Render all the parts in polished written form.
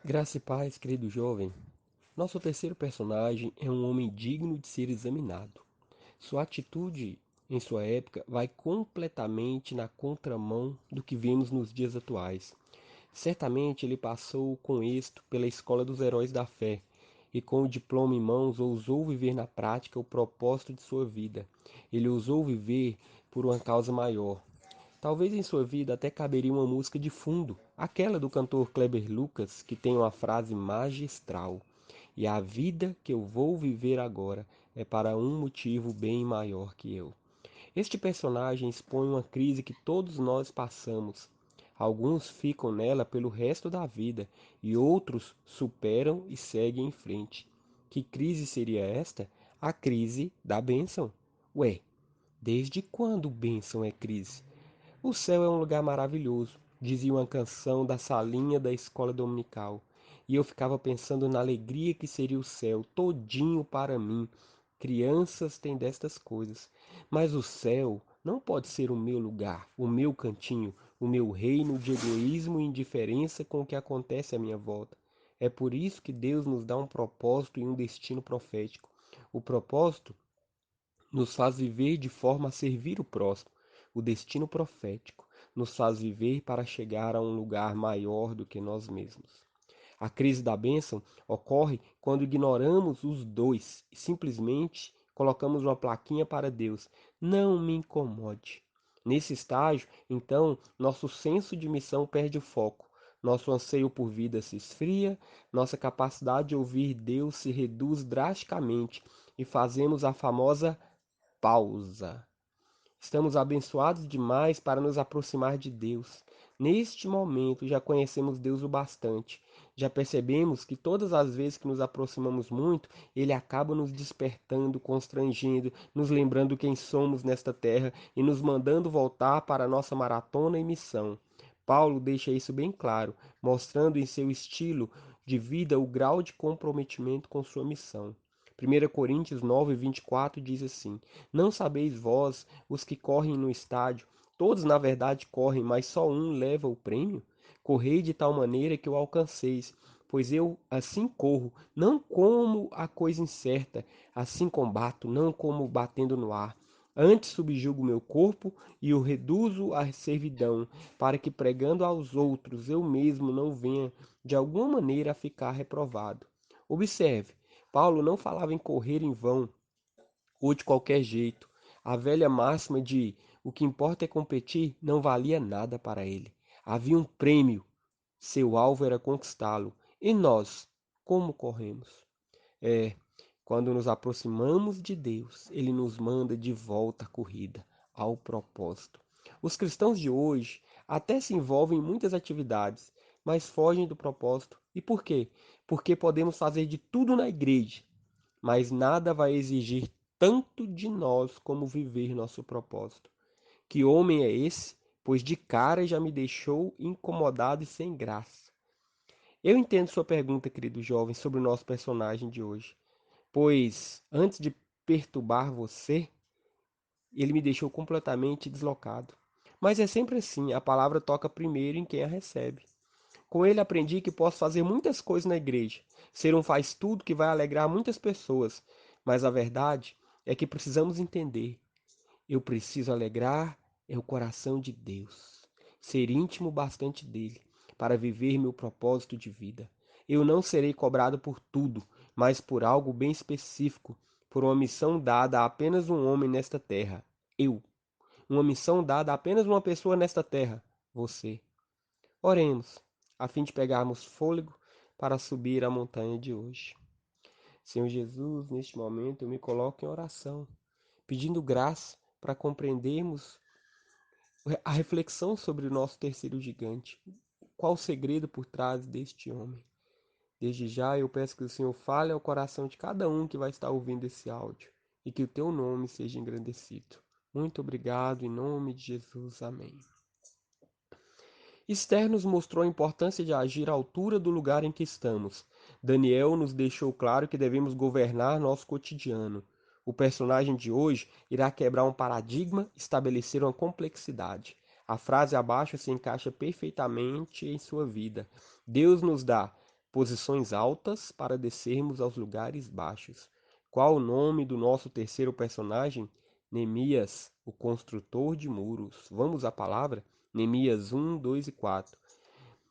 Graça e paz, querido jovem. Nosso terceiro personagem é um homem digno de ser examinado. Sua atitude em sua época vai completamente na contramão do que vemos nos dias atuais. Certamente ele passou com êxito pela escola dos heróis da fé e, com o diploma em mãos, ousou viver na prática o propósito de sua vida. Ele ousou viver por uma causa maior. Talvez em sua vida até caberia uma música de fundo, aquela do cantor Kleber Lucas, que tem uma frase magistral: "E a vida que eu vou viver agora é para um motivo bem maior que eu." Este personagem expõe uma crise que todos nós passamos. Alguns ficam nela pelo resto da vida e outros superam e seguem em frente. Que crise seria esta? A crise da bênção. Ué, desde quando bênção é crise? O céu é um lugar maravilhoso, dizia uma canção da salinha da escola dominical. E eu ficava pensando na alegria que seria o céu todinho para mim. Crianças têm destas coisas. Mas o céu não pode ser o meu lugar, o meu cantinho, o meu reino de egoísmo e indiferença com o que acontece à minha volta. É por isso que Deus nos dá um propósito e um destino profético. O propósito nos faz viver de forma a servir o próximo. O destino profético nos faz viver para chegar a um lugar maior do que nós mesmos. A crise da bênção ocorre quando ignoramos os dois e simplesmente colocamos uma plaquinha para Deus: "Não me incomode." Nesse estágio, então, nosso senso de missão perde o foco. Nosso anseio por vida se esfria, nossa capacidade de ouvir Deus se reduz drasticamente e fazemos a famosa pausa. Estamos abençoados demais para nos aproximar de Deus. Neste momento já conhecemos Deus o bastante. Já percebemos que todas as vezes que nos aproximamos muito, Ele acaba nos despertando, constrangendo, nos lembrando quem somos nesta terra e nos mandando voltar para a nossa maratona e missão. Paulo deixa isso bem claro, mostrando em seu estilo de vida o grau de comprometimento com sua missão. 1 Coríntios 9:24 diz assim: "Não sabeis vós, os que correm no estádio, todos na verdade correm, mas só um leva o prêmio? Correi de tal maneira que o alcanceis. Pois eu assim corro, não como a coisa incerta, assim combato, não como batendo no ar. Antes subjugo meu corpo e o reduzo à servidão, para que pregando aos outros eu mesmo não venha de alguma maneira a ficar reprovado." Observe, Paulo não falava em correr em vão ou de qualquer jeito. A velha máxima de "o que importa é competir" não valia nada para ele. Havia um prêmio, seu alvo era conquistá-lo. E nós, como corremos? É, quando nos aproximamos de Deus, Ele nos manda de volta à corrida, ao propósito. Os cristãos de hoje até se envolvem em muitas atividades, mas fogem do propósito. E por quê? Porque podemos fazer de tudo na igreja, mas nada vai exigir tanto de nós como viver nosso propósito. Que homem é esse? Pois de cara já me deixou incomodado e sem graça. Eu entendo sua pergunta, querido jovem, sobre o nosso personagem de hoje, pois antes de perturbar você, ele me deixou completamente deslocado. Mas é sempre assim, a palavra toca primeiro em quem a recebe. Com ele aprendi que posso fazer muitas coisas na igreja, ser um faz-tudo que vai alegrar muitas pessoas, mas a verdade é que precisamos entender: eu preciso alegrar é o coração de Deus, ser íntimo bastante dele, para viver meu propósito de vida. Eu não serei cobrado por tudo, mas por algo bem específico, por uma missão dada a apenas um homem nesta terra, eu. Uma missão dada a apenas uma pessoa nesta terra, você. Oremos, a fim de pegarmos fôlego para subir a montanha de hoje. Senhor Jesus, neste momento eu me coloco em oração, pedindo graça para compreendermos a reflexão sobre o nosso terceiro gigante. Qual o segredo por trás deste homem? Desde já eu peço que o Senhor fale ao coração de cada um que vai estar ouvindo esse áudio e que o teu nome seja engrandecido. Muito obrigado, em nome de Jesus. Amém. Esther nos mostrou a importância de agir à altura do lugar em que estamos. Daniel nos deixou claro que devemos governar nosso cotidiano. O personagem de hoje irá quebrar um paradigma e estabelecer uma complexidade. A frase abaixo se encaixa perfeitamente em sua vida. Deus nos dá posições altas para descermos aos lugares baixos. Qual o nome do nosso terceiro personagem? Neemias, o construtor de muros. Vamos à palavra? Neemias 1, 2 e 4.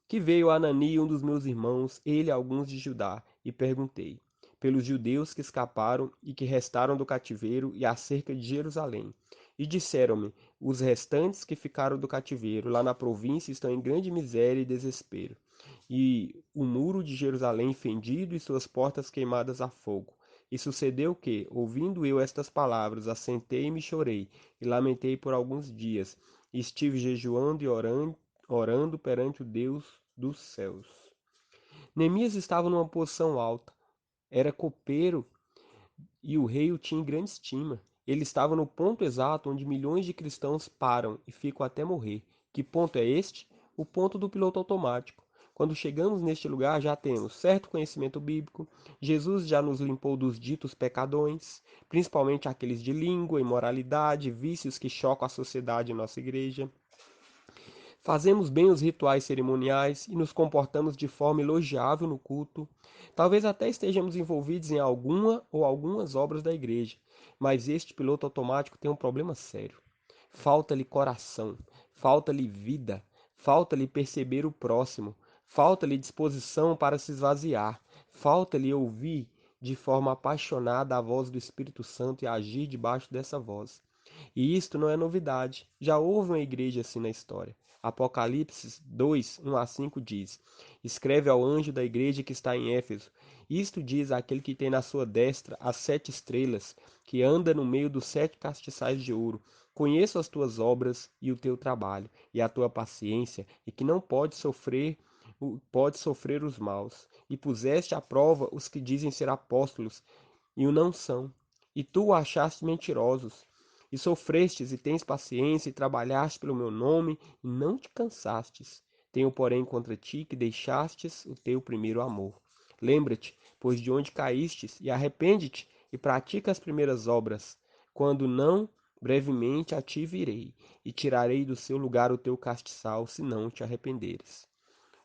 Que veio Anani, um dos meus irmãos, ele e alguns de Judá, e perguntei pelos judeus que escaparam e que restaram do cativeiro e acerca de Jerusalém. E disseram-me, os restantes que ficaram do cativeiro lá na província estão em grande miséria e desespero, e o muro de Jerusalém fendido e suas portas queimadas a fogo. E sucedeu que, ouvindo eu estas palavras, assentei-me e chorei, e lamentei por alguns dias, e estive jejuando e orando perante o Deus dos céus. Neemias estava numa posição alta, era copeiro e o rei o tinha em grande estima. Ele estava no ponto exato onde milhões de cristãos param e ficam até morrer. Que ponto é este? O ponto do piloto automático. Quando chegamos neste lugar, já temos certo conhecimento bíblico, Jesus já nos limpou dos ditos pecadões, principalmente aqueles de língua, imoralidade, vícios que chocam a sociedade e nossa igreja. Fazemos bem os rituais cerimoniais e nos comportamos de forma elogiável no culto. Talvez até estejamos envolvidos em alguma ou algumas obras da igreja, mas este piloto automático tem um problema sério. Falta-lhe coração, falta-lhe vida, falta-lhe perceber o próximo, falta-lhe disposição para se esvaziar, falta-lhe ouvir de forma apaixonada a voz do Espírito Santo e agir debaixo dessa voz. E isto não é novidade. Já houve uma igreja assim na história. Apocalipse 2, 1 a 5 diz: Escreve ao anjo da igreja que está em Éfeso. Isto diz aquele que tem na sua destra as 7 estrelas, que anda no meio dos 7 castiçais de ouro. Conheço as tuas obras e o teu trabalho, e a tua paciência, e que não pode sofrer os maus. E puseste à prova os que dizem ser apóstolos, e o não são. E tu o achaste mentirosos. E sofrestes e tens paciência, e trabalhaste pelo meu nome, e não te cansastes. Tenho, porém, contra ti que deixastes o teu primeiro amor. Lembra-te, pois, de onde caístes, e arrepende-te, e pratica as primeiras obras. Quando não, brevemente a ti virei, e tirarei do seu lugar o teu castiçal, se não te arrependeres.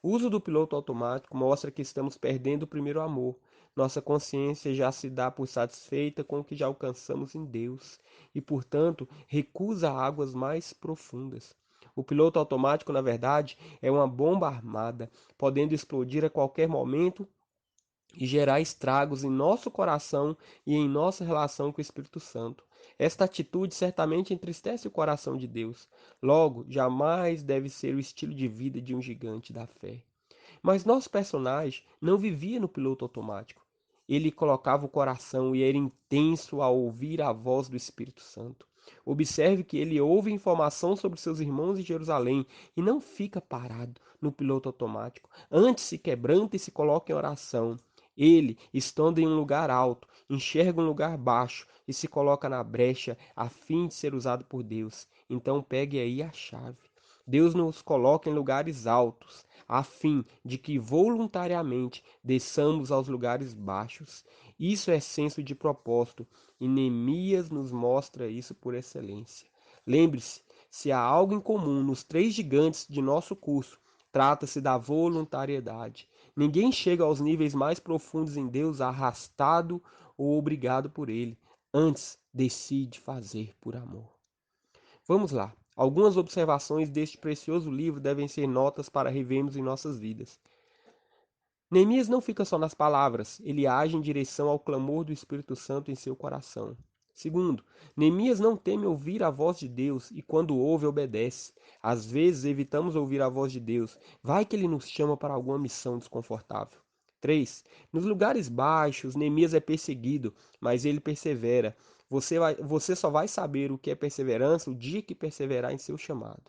O uso do piloto automático mostra que estamos perdendo o primeiro amor. Nossa consciência já se dá por satisfeita com o que já alcançamos em Deus e, portanto, recusa águas mais profundas. O piloto automático, na verdade, é uma bomba armada, podendo explodir a qualquer momento e gerar estragos em nosso coração e em nossa relação com o Espírito Santo. Esta atitude certamente entristece o coração de Deus. Logo, jamais deve ser o estilo de vida de um gigante da fé. Mas nosso personagem não vivia no piloto automático. Ele colocava o coração e era intenso ao ouvir a voz do Espírito Santo. Observe que ele ouve informação sobre seus irmãos em Jerusalém e não fica parado no piloto automático. Antes se quebranta e se coloca em oração. Ele, estando em um lugar alto, enxerga um lugar baixo e se coloca na brecha a fim de ser usado por Deus. Então pegue aí a chave. Deus nos coloca em lugares altos, a fim de que voluntariamente desçamos aos lugares baixos. Isso é senso de propósito, e Neemias nos mostra isso por excelência. Lembre-se, se há algo em comum nos 3 gigantes de nosso curso, trata-se da voluntariedade. Ninguém chega aos níveis mais profundos em Deus arrastado ou obrigado por ele. Antes, decide fazer por amor. Vamos lá. Algumas observações deste precioso livro devem ser notas para revermos em nossas vidas. Neemias não fica só nas palavras, ele age em direção ao clamor do Espírito Santo em seu coração. Segundo, Neemias não teme ouvir a voz de Deus e quando ouve, obedece. Às vezes evitamos ouvir a voz de Deus, vai que ele nos chama para alguma missão desconfortável. 3. Nos lugares baixos, Neemias é perseguido, mas ele persevera. Você só vai saber o que é perseverança o dia que perseverar em seu chamado.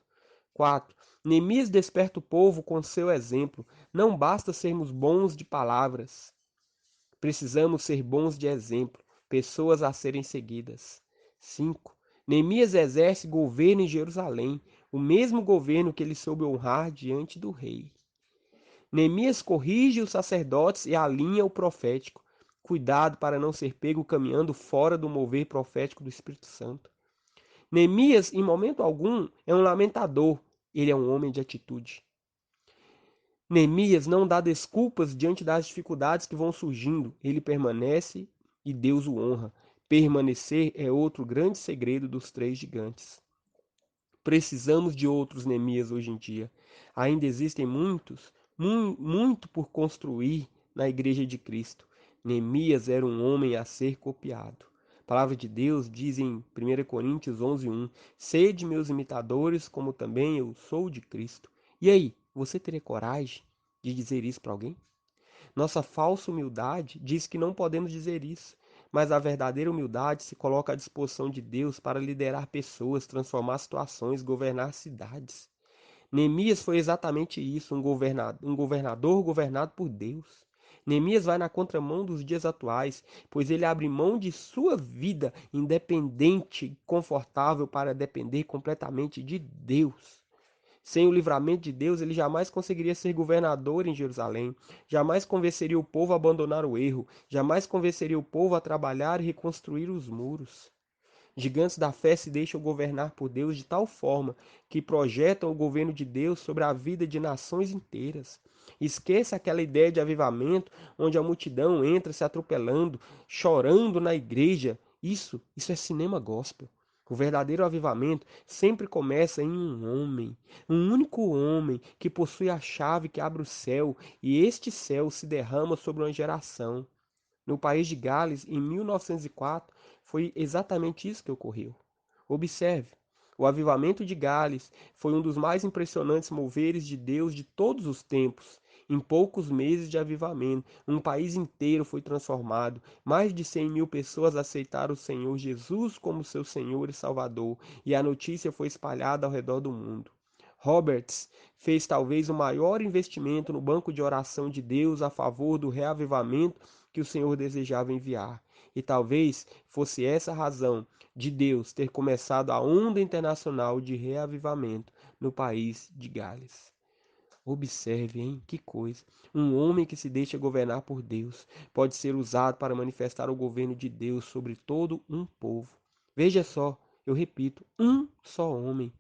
4. Neemias desperta o povo com seu exemplo. Não basta sermos bons de palavras. Precisamos ser bons de exemplo, pessoas a serem seguidas. 5. Neemias exerce governo em Jerusalém, o mesmo governo que ele soube honrar diante do rei. Neemias corrige os sacerdotes e alinha o profético. Cuidado para não ser pego caminhando fora do mover profético do Espírito Santo. Neemias, em momento algum, é um lamentador, ele é um homem de atitude. Neemias não dá desculpas diante das dificuldades que vão surgindo. Ele permanece e Deus o honra. Permanecer é outro grande segredo dos três gigantes. Precisamos de outros Neemias hoje em dia. Ainda existem muitos, muito por construir na Igreja de Cristo. Neemias era um homem a ser copiado. A palavra de Deus diz em 1 Coríntios 11:1: Sede meus imitadores, como também eu sou de Cristo. E aí, você teria coragem de dizer isso para alguém? Nossa falsa humildade diz que não podemos dizer isso, mas a verdadeira humildade se coloca à disposição de Deus para liderar pessoas, transformar situações, governar cidades. Neemias foi exatamente isso, um governador governado por Deus. Neemias vai na contramão dos dias atuais, pois ele abre mão de sua vida independente e confortável para depender completamente de Deus. Sem o livramento de Deus, ele jamais conseguiria ser governador em Jerusalém, jamais convenceria o povo a abandonar o erro, jamais convenceria o povo a trabalhar e reconstruir os muros. Gigantes da fé se deixam governar por Deus de tal forma que projetam o governo de Deus sobre a vida de nações inteiras. Esqueça aquela ideia de avivamento onde a multidão entra se atropelando, chorando na igreja. Isso é cinema gospel. O verdadeiro avivamento sempre começa em um único homem que possui a chave que abre o céu, e este céu se derrama sobre uma geração. No país de Gales, em 1904, foi exatamente isso que ocorreu. Observe, o avivamento de Gales foi um dos mais impressionantes moveres de Deus de todos os tempos. Em poucos meses de avivamento, um país inteiro foi transformado. Mais de 100.000 pessoas aceitaram o Senhor Jesus como seu Senhor e Salvador, e a notícia foi espalhada ao redor do mundo. Roberts fez talvez o maior investimento no banco de oração de Deus a favor do reavivamento que o Senhor desejava enviar. E talvez fosse essa a razão de Deus ter começado a onda internacional de reavivamento no país de Gales. Observe, hein? Que coisa. Um homem que se deixa governar por Deus pode ser usado para manifestar o governo de Deus sobre todo um povo. Veja só, eu repito, um só homem.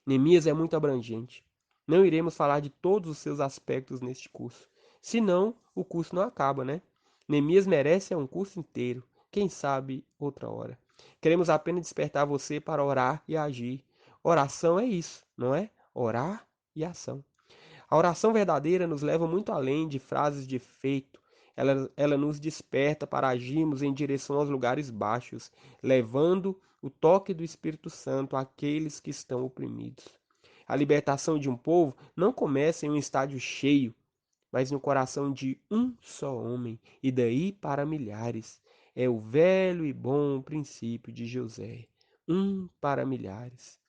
Neemias é muito abrangente. Não iremos falar de todos os seus aspectos neste curso. Senão, o curso não acaba, né? Neemias merece um curso inteiro. Quem sabe outra hora. Queremos apenas despertar você para orar e agir. Oração é isso, não é? Orar e ação. A oração verdadeira nos leva muito além de frases de efeito. Ela nos desperta para agirmos em direção aos lugares baixos, levando o toque do Espírito Santo àqueles que estão oprimidos. A libertação de um povo não começa em um estádio cheio, mas no coração de um só homem, e daí para milhares. É o velho e bom princípio de José. Um para milhares.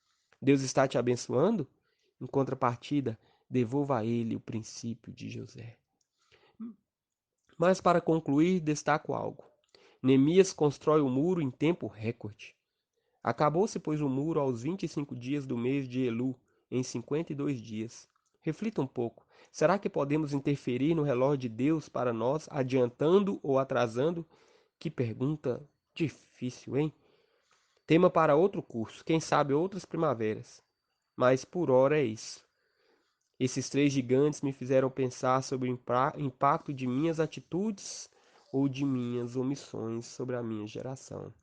Deus está te abençoando? Em contrapartida, devolva a ele o princípio de José. Mas para concluir, destaco algo. Neemias constrói o muro em tempo recorde. Acabou-se, pois, o muro aos 25 dias do mês de Elu, em 52 dias. Reflita um pouco. Será que podemos interferir no relógio de Deus para nós, adiantando ou atrasando? Que pergunta difícil, hein? Tema para outro curso, quem sabe outras primaveras. Mas por hora é isso. Esses três gigantes me fizeram pensar sobre o impacto de minhas atitudes ou de minhas omissões sobre a minha geração.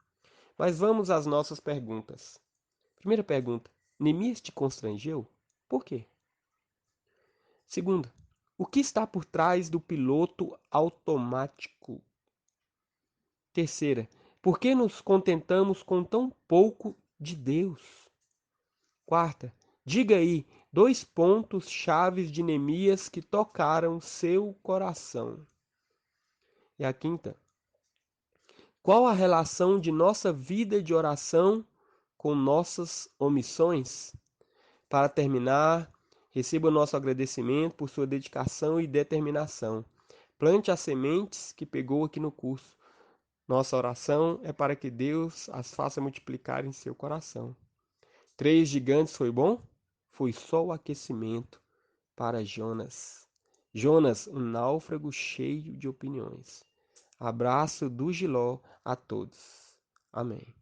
Mas vamos às nossas perguntas. Primeira pergunta: Neemias te constrangeu? Por quê? Segunda: o que está por trás do piloto automático? Terceira: por que nos contentamos com tão pouco de Deus? Quarta: diga aí dois pontos chaves de Neemias que tocaram seu coração. E a quinta: qual a relação de nossa vida de oração com nossas omissões? Para terminar, receba o nosso agradecimento por sua dedicação e determinação. Plante as sementes que pegou aqui no curso. Nossa oração é para que Deus as faça multiplicar em seu coração. Três gigantes foi bom? Foi só o aquecimento para Jonas. Jonas, um náufrago cheio de opiniões. Abraço do Giló a todos. Amém.